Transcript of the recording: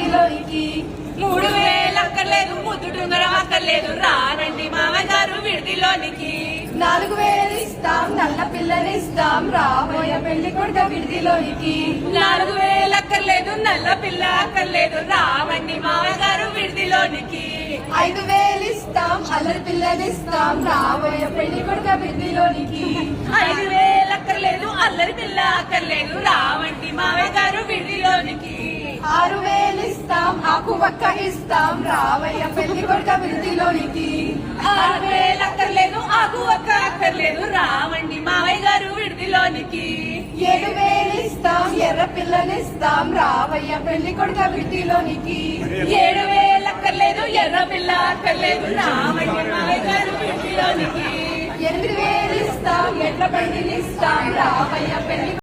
విడిదిలోనికి. 3000 అక్కర్లేదు, ముద్దుటుంగరం అక్కర్లేదు, రారండి మామయ్య గారు విడిదిలోనికి. 4000 ఇస్తాం, నల్ల పిల్లనిస్తాం, రాబోయే పెళ్లి కొడుక విడిదిలోనికి. 4000 అక్కర్లేదు, నల్ల పిల్ల అక్కర్లేదు, రావండి మామయ్య గారు విడిదిలోనికి. 5000 ఇస్తాం, అల్లరి పిల్లనిస్తాం, రాబోయే పెళ్లి కొడుక విడిదిలోనికి. 5000 అక్కర్లేదు, అల్లరి పిల్ల అక్కర్లేదు, రావండి మామయ్య గారు విడిదిలోనికి. 6000 ఇస్తాం, ఆకు వక్క ఇస్తాం, రావయ్య పెళ్లి కొడుక విడిదిలోనికి. 6000 అక్కర్లేదు, ఆకు ఒక్క అక్కర్లేదు, రావండి మామయ్య గారు విడిదిలోనికి. 7000 ఇస్తాం, ఎర్ర పిల్లనిస్తాం, రావయ్య పెళ్లి కొడుక విడిదిలోనికి. 7000 అక్కర్లేదు, ఎర్ర పిల్ల అక్కర్లేదు, రావండి మామయ్య గారు విడిదిలోనికి. 8000 ఇస్తాం, ఎడ్ల బండినిస్తాం, రావయ్య పెళ్లి